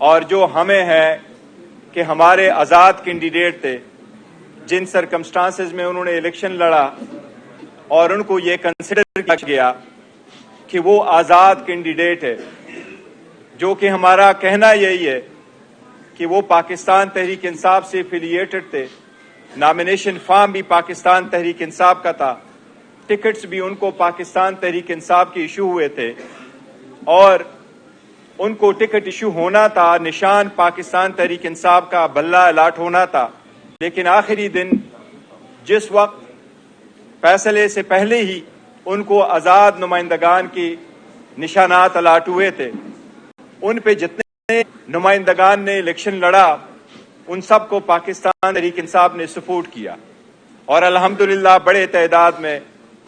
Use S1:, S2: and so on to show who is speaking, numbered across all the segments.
S1: اور جو ہمیں ہے کہ ہمارے آزاد کینڈیڈیٹ تھے جن سرکمسٹانسز میں انہوں نے الیکشن لڑا اور ان کو یہ کنسیڈر کیا گیا کہ وہ آزاد کینڈیڈیٹ ہے، جو کہ ہمارا کہنا یہی ہے کہ وہ پاکستان تحریک انصاف سے افیلیٹڈ تھے، نامینیشن فارم بھی پاکستان تحریک انصاف کا تھا، ٹکٹس بھی ان کو پاکستان تحریک انصاف کے ایشو ہوئے تھے اور ان کو ٹکٹ ایشو ہونا تھا، نشان پاکستان تحریک انصاف کا بلہ الاٹ ہونا تھا، لیکن آخری دن جس وقت فیصلے سے پہلے ہی ان کو آزاد نمائندگان کی نشانات الاٹ ہوئے تھے، ان پہ جتنے نمائندگان نے الیکشن لڑا ان سب کو پاکستان تحریک انصاف نے سپورٹ کیا اور الحمدللہ بڑے تعداد میں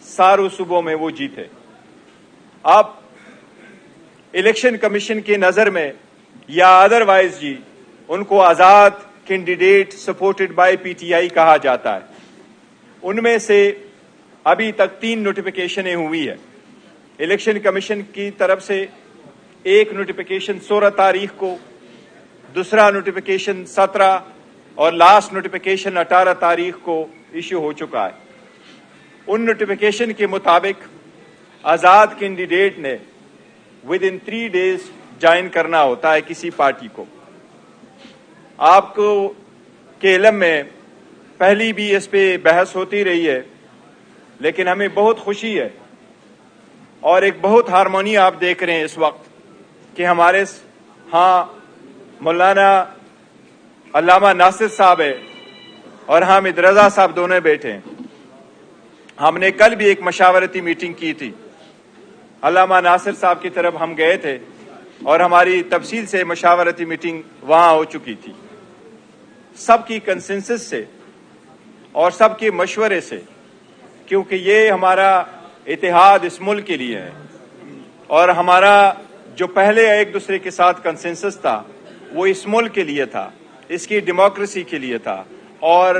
S1: ساروں صوبوں میں وہ جیتے۔ اب الیکشن کمیشن کی نظر میں یا ادروائز جی ان کو آزاد candidate supported by P T I کہا جاتا ہے۔ ان میں سے ابھی تک 3 نوٹیفیکیشنیں ہوئی ہے الیکشن کمیشن کی طرف سے، ایک نوٹیفیکیشن 16 تاریخ کو، دوسرا نوٹیفیکیشن 17 اور لاسٹ نوٹیفیکیشن 18 تاریخ کو ایشو ہو چکا ہے۔ ان نوٹیفیکیشن کے مطابق آزاد کینڈیڈیٹ نے ود ان 3 days جوائن کرنا ہوتا ہے کسی پارٹی کو۔ آپ کو کے علم میں پہلی بھی اس پہ بحث ہوتی رہی ہے، لیکن ہمیں بہت خوشی ہے اور ایک بہت ہارمونی آپ دیکھ رہے ہیں اس وقت کہ ہمارے ہاں مولانا علامہ ناصر صاحب ہے اور حامد رضا صاحب دونوں بیٹھے ہیں۔ ہم نے کل بھی ایک مشاورتی میٹنگ کی تھی، علامہ ناصر صاحب کی طرف ہم گئے تھے اور ہماری تفصیل سے مشاورتی میٹنگ وہاں ہو چکی تھی۔ سب کی کنسنسس سے اور سب کے مشورے سے، کیونکہ یہ ہمارا اتحاد اس ملک کے لیے ہے اور ہمارا جو پہلے ایک دوسرے کے ساتھ کنسنسس تھا وہ اس ملک کے لیے تھا، اس کی ڈیموکریسی کے لیے تھا، اور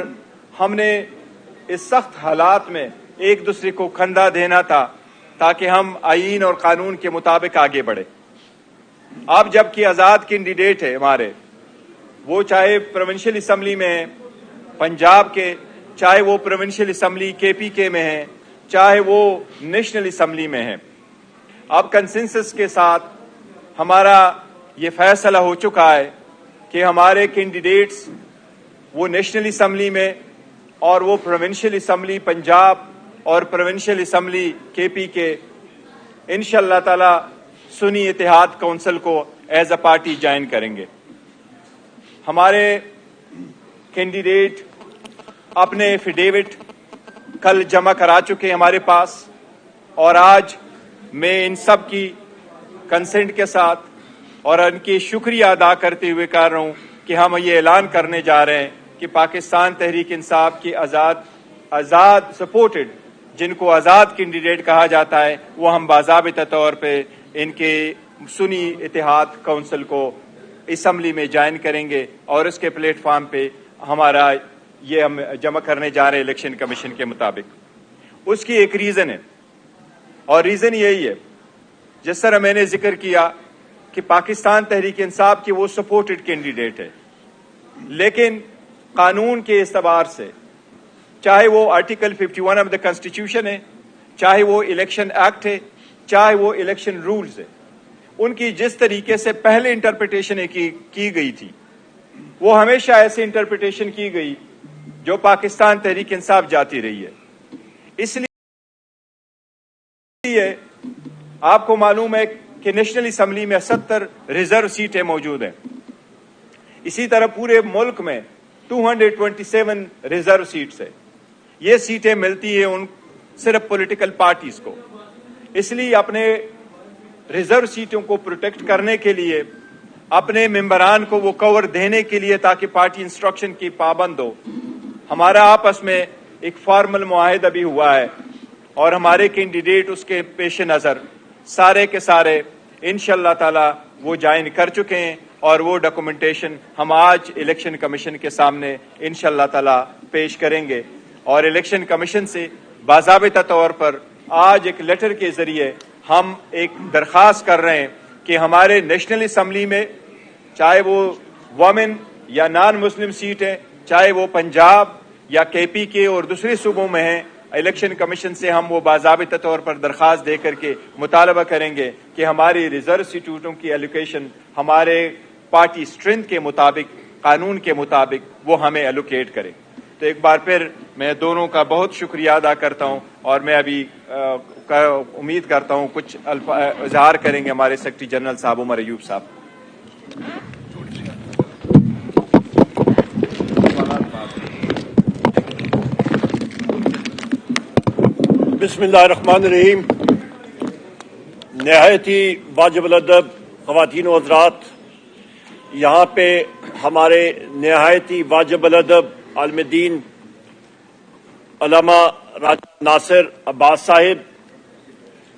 S1: ہم نے اس سخت حالات میں ایک دوسرے کو کھندا دینا تھا تاکہ ہم آئین اور قانون کے مطابق آگے بڑھے۔ اب جب کہ آزاد کینڈیڈیٹ ہے ہمارے، وہ چاہے پروونشل اسمبلی میں ہیں پنجاب کے، چاہے وہ پروونشل اسمبلی کے پی کے میں ہیں، چاہے وہ نیشنل اسمبلی میں ہیں، اب کنسنسس کے ساتھ ہمارا یہ فیصلہ ہو چکا ہے کہ ہمارے کینڈیڈیٹس وہ نیشنل اسمبلی میں اور وہ پروونشل اسمبلی پنجاب اور پروونشل اسمبلی کے پی کے انشاءاللہ تعالی سنی اتحاد کونسل کو ایز اے پارٹی جوائن کریں گے۔ ہمارے کینڈیڈیٹ اپنے ایفیڈیوٹ کل جمع کرا چکے ہمارے پاس، اور آج میں ان سب کی کنسنٹ کے ساتھ اور ان کی شکریہ ادا کرتے ہوئے کہہ رہا ہوں کہ ہم یہ اعلان کرنے جا رہے ہیں کہ پاکستان تحریک انصاف کی آزاد سپورٹڈ جن کو آزاد کینڈیڈیٹ کہا جاتا ہے وہ ہم باضابطہ طور پہ ان کے سنی اتحاد کونسل کو اسمبلی میں جوائن کریں گے، اور اس کے پلیٹ فارم پہ ہمارا یہ ہم جمع کرنے جا رہے ہیں الیکشن کمیشن کے مطابق۔ اس کی ایک ریزن ہے، اور ریزن یہی ہے جس طرح میں نے ذکر کیا کہ پاکستان تحریک انصاف کی وہ سپورٹڈ کینڈیڈیٹ ہے، لیکن قانون کے اعتبار سے چاہے وہ آرٹیکل 51 آف دا کانسٹیٹیوشن ہے، چاہے وہ الیکشن ایکٹ ہے، چاہے وہ الیکشن رولز ہے، ان کی جس طریقے سے پہلے انٹرپریٹیشن کی گئی تھی وہ ہمیشہ ایسے انٹرپریٹیشن کی گئی جو پاکستان تحریک انصاف جاتی رہی ہے۔ اس لیے آپ کو معلوم ہے کہ نیشنل اسمبلی میں 70 ریزرو سیٹیں موجود ہیں، اسی طرح پورے ملک میں 227 ریزرو سیٹس ہیں۔ یہ سیٹیں ملتی ہیں ان صرف پولیٹیکل پارٹیز کو، اس لیے اپنے ریزرو سیٹوں کو پروٹیکٹ کرنے کے لیے، اپنے ممبران کو وہ کور دینے کے لیے تاکہ پارٹی انسٹرکشن کی پابند ہو، ہمارا آپس میں ایک فارمل معاہدہ بھی ہوا ہے، اور ہمارے کینڈیڈیٹ اس کے پیش نظر سارے کے سارے انشاءاللہ تعالی وہ جوائن کر چکے ہیں، اور وہ ڈاکومنٹیشن ہم آج الیکشن کمیشن کے سامنے انشاءاللہ تعالی پیش کریں گے، اور الیکشن کمیشن سے باضابطہ طور پر آج ایک لیٹر کے ذریعے ہم ایک درخواست کر رہے ہیں کہ ہمارے نیشنل اسمبلی میں چاہے وہ وومن یا نان مسلم سیٹ ہے، چاہے وہ پنجاب یا کے پی کے اور دوسرے صوبوں میں ہیں، الیکشن کمیشن سے ہم وہ باضابطہ طور پر درخواست دے کر کے مطالبہ کریں گے کہ ہماری ریزرو سیٹوں کی ایلوکیشن ہمارے پارٹی اسٹرینتھ کے مطابق، قانون کے مطابق وہ ہمیں ایلوکیٹ کرے۔ تو ایک بار پھر میں دونوں کا بہت شکریہ ادا کرتا ہوں، اور میں ابھی امید کرتا ہوں کچھ اظہار کریں گے ہمارے سیکرٹری جنرل صاحب عمر ایوب صاحب۔
S2: بسم اللہ الرحمن الرحیم۔ نہایت ہی واجب الادب خواتین و حضرات، یہاں پہ ہمارے نہایت ہی واجب الادب عالم دین علامہ راجہ ناصر عباس صاحب،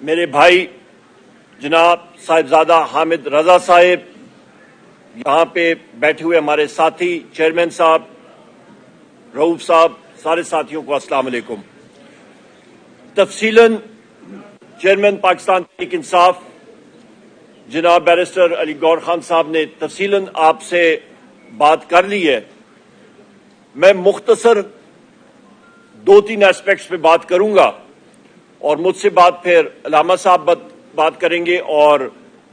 S2: میرے بھائی جناب صاحبزادہ حامد رضا صاحب، یہاں پہ بیٹھے ہوئے ہمارے ساتھی چیئرمین صاحب رؤوف صاحب، سارے ساتھیوں کو السلام علیکم۔ تفصیلاً چیئرمین پاکستان تحریک انصاف جناب بیرسٹر علی گور خان صاحب نے تفصیلاً آپ سے بات کر لی ہے۔ میں مختصر 2-3 ایسپیکٹس پہ بات کروں گا، اور مجھ سے بعد پھر علامہ صاحب بات کریں گے اور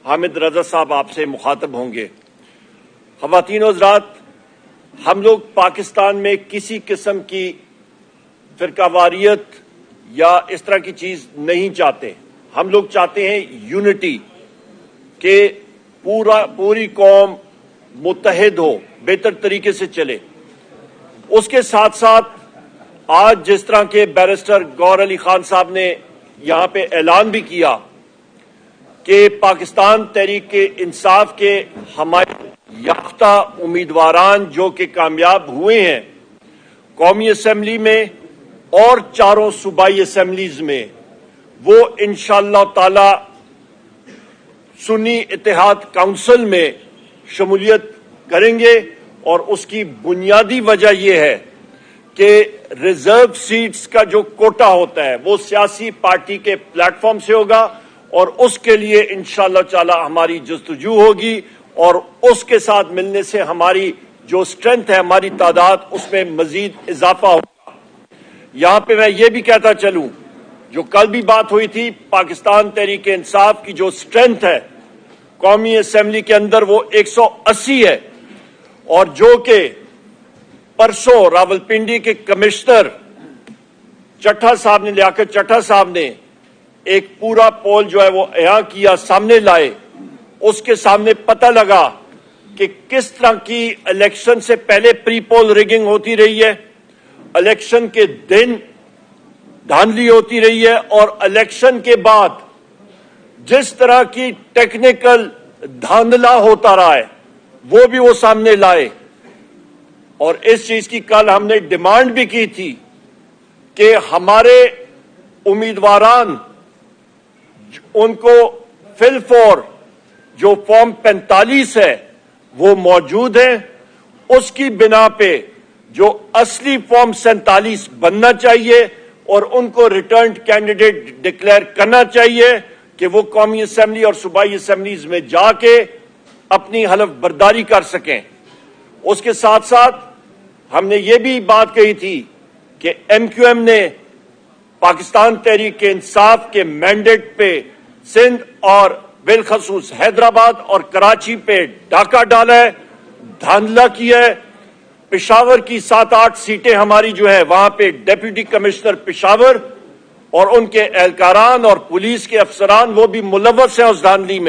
S2: حامد رضا صاحب آپ سے مخاطب ہوں گے۔ خواتین و حضرات، ہم لوگ پاکستان میں کسی قسم کی فرقہ واریت یا اس طرح کی چیز نہیں چاہتے۔ ہم لوگ چاہتے ہیں یونٹی، کہ پوری قوم متحد ہو، بہتر طریقے سے چلے۔ اس کے ساتھ ساتھ آج جس طرح کے بیرسٹر گور علی خان صاحب نے یہاں پہ اعلان بھی کیا کہ پاکستان تحریک انصاف کے حمایت یافتہ امیدواران جو کہ کامیاب ہوئے ہیں قومی اسمبلی میں اور 4 صوبائی اسمبلیز میں، وہ انشاءاللہ تعالی سنی اتحاد کونسل میں شمولیت کریں گے، اور اس کی بنیادی وجہ یہ ہے کہ ریزرو سیٹس کا جو کوٹا ہوتا ہے وہ سیاسی پارٹی کے پلیٹ فارم سے ہوگا، اور اس کے لیے انشاءاللہ تعالی ہماری جستجو ہوگی، اور اس کے ساتھ ملنے سے ہماری جو اسٹرینتھ ہے، ہماری تعداد، اس میں مزید اضافہ ہوگا۔ یہاں پہ میں یہ بھی کہتا چلوں، جو کل بھی بات ہوئی تھی، پاکستان تحریک انصاف کی جو اسٹرینتھ ہے قومی اسمبلی کے اندر وہ 180 ہے، اور جو کہ پرسوں راولپنڈی کے کمشنر چٹھا صاحب نے، لیاقت چٹھا صاحب نے ایک پورا پول جو ہے وہ احاطہ کیا، سامنے لائے، اس کے سامنے پتہ لگا کہ کس طرح کی الیکشن سے پہلے پری پول ریگنگ ہوتی رہی ہے، الیکشن کے دن دھاندلی ہوتی رہی ہے، اور الیکشن کے بعد جس طرح کی ٹیکنیکل دھاندلا ہوتا رہا ہے وہ بھی وہ سامنے لائے۔ اور اس چیز کی کل ہم نے ڈیمانڈ بھی کی تھی کہ ہمارے امیدواران ان کو فل فور جو فارم 45 ہے وہ موجود ہیں، اس کی بنا پہ جو اصلی فارم 47 بننا چاہیے، اور ان کو ریٹرنڈ کینڈیڈیٹ ڈکلیئر کرنا چاہیے کہ وہ قومی اسمبلی اور صوبائی اسمبلیز میں جا کے اپنی حلف برداری کر سکیں۔ اس کے ساتھ ساتھ ہم نے یہ بھی بات کہی تھی کہ ایم کیو ایم نے پاکستان تحریک انصاف کے مینڈیٹ پہ سندھ اور بالخصوص حیدرآباد اور کراچی پہ ڈاکہ ڈالا ہے، دھاندلا کیا ہے۔ پشاور کی 7-8 سیٹیں ہماری جو ہے وہاں پہ ڈیپٹی کمشنر پشاور اور ان کے اہلکاران اور پولیس کے افسران وہ بھی ملوث ہیں اس دھاندلی میں۔